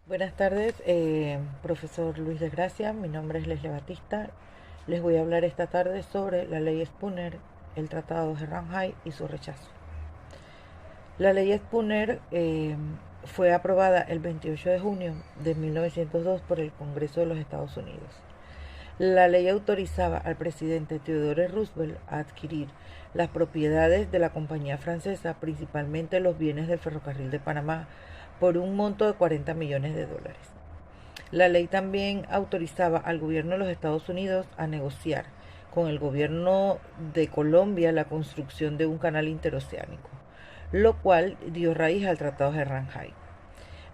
Buenas tardes, profesor Luis de Gracia. Mi nombre es Leslie Batista. Les voy a hablar esta tarde sobre la ley Spooner, el Tratado de Shanghái y su rechazo. La ley Spooner fue aprobada el 28 de junio de 1902 por el Congreso de los Estados Unidos. La ley autorizaba al presidente Theodore Roosevelt a adquirir las propiedades de la compañía francesa, principalmente los bienes del ferrocarril de Panamá, por un monto de 40 millones de dólares. La ley también autorizaba al gobierno de los Estados Unidos a negociar con el gobierno de Colombia la construcción de un canal interoceánico, lo cual dio raíz al Tratado de Shanghái.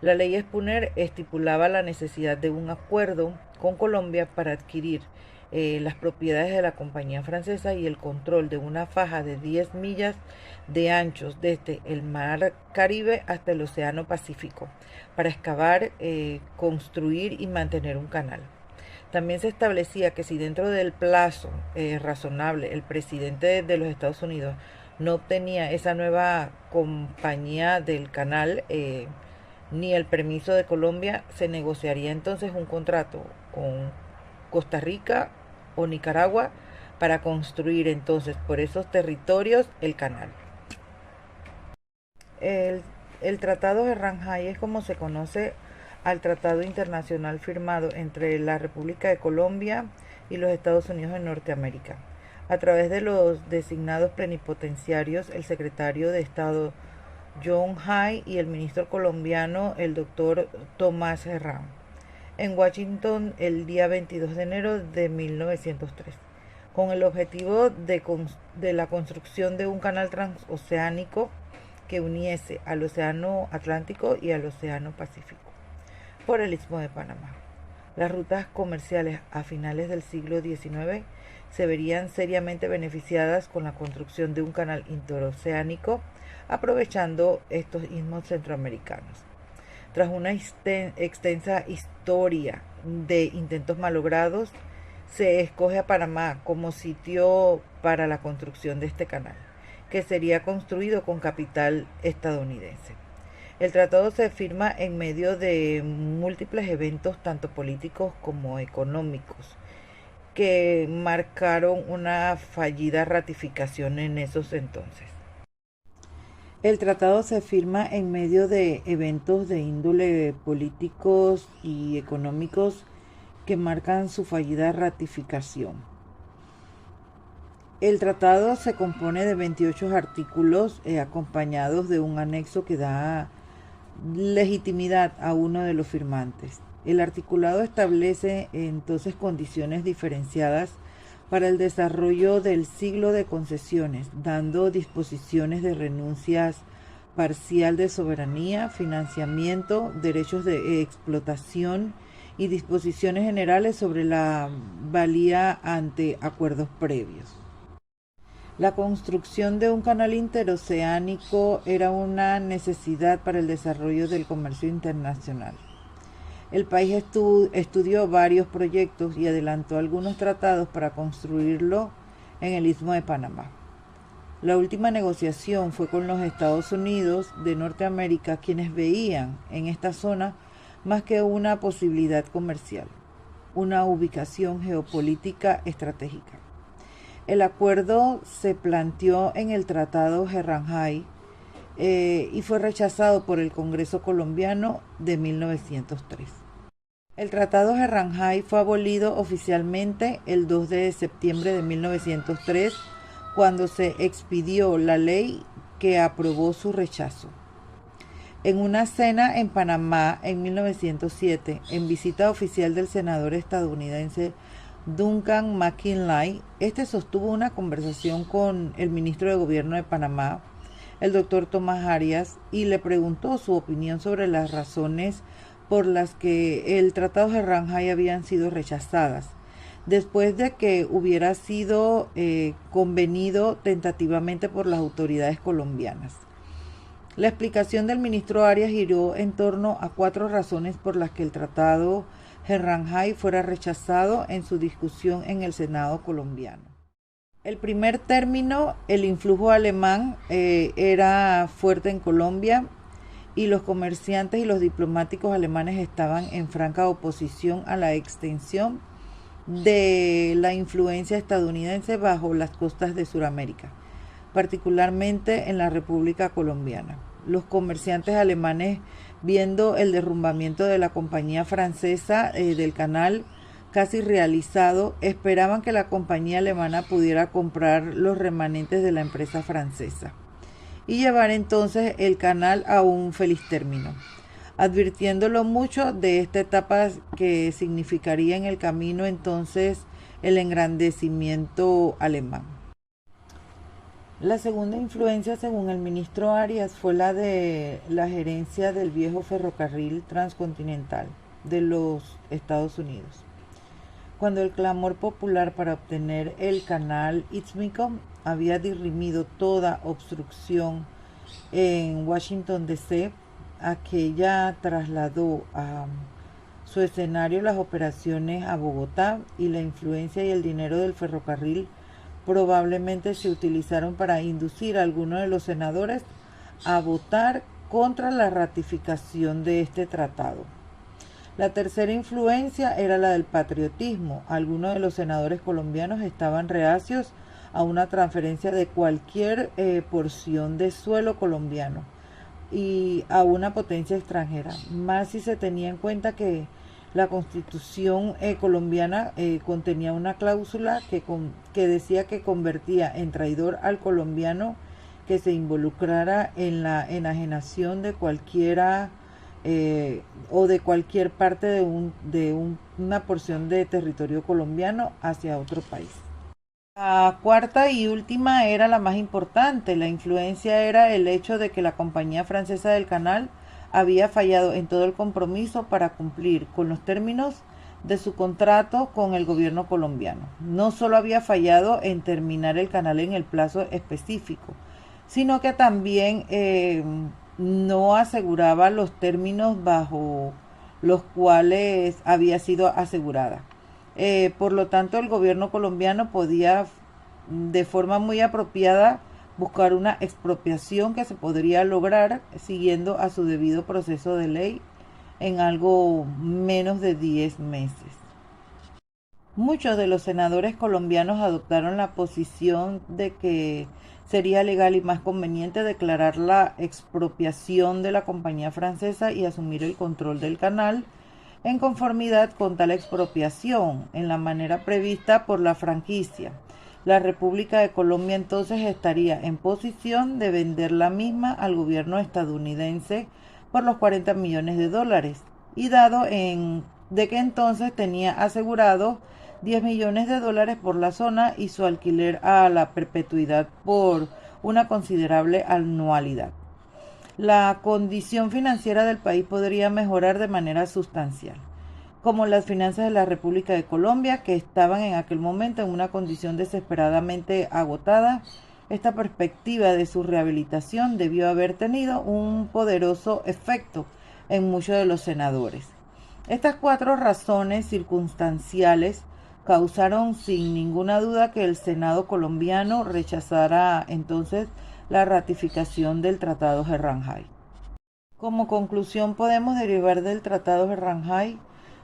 La ley Spooner estipulaba la necesidad de un acuerdo con Colombia para adquirir las propiedades de la compañía francesa y el control de una faja de 10 millas de anchos desde el mar Caribe hasta el Océano Pacífico para excavar, construir y mantener un canal. También se establecía que si dentro del plazo razonable el presidente de los Estados Unidos no obtenía esa nueva compañía del canal, ni el permiso de Colombia, se negociaría entonces un contrato con Costa Rica o Nicaragua para construir entonces por esos territorios el canal. El, el Tratado de Shanghái es como se conoce al tratado internacional firmado entre la República de Colombia y los Estados Unidos de Norteamérica. A través de los designados plenipotenciarios, el secretario de Estado John Hay y el ministro colombiano, el doctor Tomás Herrán, en Washington el día 22 de enero de 1903, con el objetivo de la construcción de un canal transoceánico que uniese al Océano Atlántico y al Océano Pacífico por el Istmo de Panamá. Las rutas comerciales a finales del siglo XIX se verían seriamente beneficiadas con la construcción de un canal interoceánico, aprovechando estos istmos centroamericanos. Tras una extensa historia de intentos malogrados, se escoge a Panamá como sitio para la construcción de este canal, que sería construido con capital estadounidense. El tratado se firma en medio de múltiples eventos, tanto políticos como económicos, que marcaron una fallida ratificación en esos entonces. El tratado se firma en medio de eventos de índole políticos y económicos que marcan su fallida ratificación. El tratado se compone de 28 artículos acompañados de un anexo que da legitimidad a uno de los firmantes. El articulado establece entonces condiciones diferenciadas para el desarrollo del siglo de concesiones, dando disposiciones de renuncias parcial de soberanía, financiamiento, derechos de explotación y disposiciones generales sobre la valía ante acuerdos previos. La construcción de un canal interoceánico era una necesidad para el desarrollo del comercio internacional. El país estudió varios proyectos y adelantó algunos tratados para construirlo en el Istmo de Panamá. La última negociación fue con los Estados Unidos de Norteamérica, quienes veían en esta zona más que una posibilidad comercial, una ubicación geopolítica estratégica. El acuerdo se planteó en el Tratado de Shanghái y fue rechazado por el Congreso colombiano de 1903. El Tratado de Shanghái fue abolido oficialmente el 2 de septiembre de 1903, cuando se expidió la ley que aprobó su rechazo. En una cena en Panamá en 1907, en visita oficial del senador estadounidense Duncan McKinley, este sostuvo una conversación con el ministro de Gobierno de Panamá, el doctor Tomás Arias, y le preguntó su opinión sobre las razones por las que el Tratado de Shanghái habían sido rechazadas, después de que hubiera sido convenido tentativamente por las autoridades colombianas. La explicación del ministro Arias giró en torno a 4 razones por las que el Tratado de Shanghái fuera rechazado en su discusión en el Senado colombiano. El primer término, el influjo alemán era fuerte en Colombia y los comerciantes y los diplomáticos alemanes estaban en franca oposición a la extensión de la influencia estadounidense bajo las costas de Sudamérica, particularmente en la República Colombiana. Los comerciantes alemanes, viendo el derrumbamiento de la compañía francesa del canal casi realizado, esperaban que la compañía alemana pudiera comprar los remanentes de la empresa francesa y llevar entonces el canal a un feliz término, advirtiéndolo mucho de esta etapa que significaría en el camino entonces el engrandecimiento alemán. La segunda influencia, según el ministro Arias, fue la de la gerencia del viejo ferrocarril transcontinental de los Estados Unidos. Cuando el clamor popular para obtener el canal Istmico había dirimido toda obstrucción en Washington D.C., aquella trasladó a su escenario las operaciones a Bogotá, y la influencia y el dinero del ferrocarril probablemente se utilizaron para inducir a algunos de los senadores a votar contra la ratificación de este tratado. La tercera influencia era la del patriotismo. Algunos de los senadores colombianos estaban reacios a una transferencia de cualquier porción de suelo colombiano y a una potencia extranjera, más si se tenía en cuenta que la Constitución colombiana contenía una cláusula que decía que convertía en traidor al colombiano que se involucrara en la enajenación de cualquiera o de cualquier parte de una porción de territorio colombiano hacia otro país. La cuarta y última era la más importante. La influencia era el hecho de que la compañía francesa del canal había fallado en todo el compromiso para cumplir con los términos de su contrato con el gobierno colombiano. No solo había fallado en terminar el canal en el plazo específico, sino que también no aseguraba los términos bajo los cuales había sido asegurada. Por lo tanto, el gobierno colombiano podía de forma muy apropiada buscar una expropiación que se podría lograr siguiendo a su debido proceso de ley en algo menos de 10 meses. Muchos de los senadores colombianos adoptaron la posición de que sería legal y más conveniente declarar la expropiación de la compañía francesa y asumir el control del canal en conformidad con tal expropiación, en la manera prevista por la franquicia. La República de Colombia entonces estaría en posición de vender la misma al gobierno estadounidense por los 40 millones de dólares, y dado de que entonces tenía asegurado 10 millones de dólares por la zona y su alquiler a la perpetuidad por una considerable anualidad. La condición financiera del país podría mejorar de manera sustancial, como las finanzas de la República de Colombia, que estaban en aquel momento en una condición desesperadamente agotada. Esta perspectiva de su rehabilitación debió haber tenido un poderoso efecto en muchos de los senadores. Estas 4 razones circunstanciales causaron sin ninguna duda que el Senado colombiano rechazara entonces la ratificación del Tratado Herránjay. Como conclusión, podemos derivar del Tratado Herránjay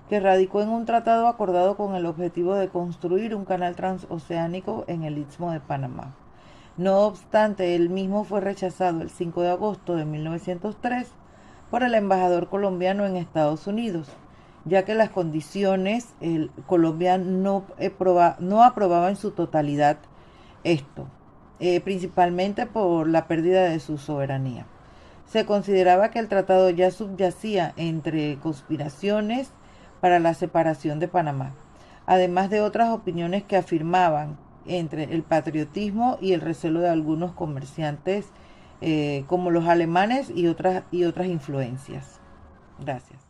que radicó en un tratado acordado con el objetivo de construir un canal transoceánico en el Istmo de Panamá. No obstante, el mismo fue rechazado el 5 de agosto de 1903 por el embajador colombiano en Estados Unidos, ya que las condiciones Colombia no aprobaba en su totalidad esto, principalmente por la pérdida de su soberanía. Se consideraba que el tratado ya subyacía entre conspiraciones para la separación de Panamá, además de otras opiniones que afirmaban entre el patriotismo y el recelo de algunos comerciantes como los alemanes y otras influencias. Gracias.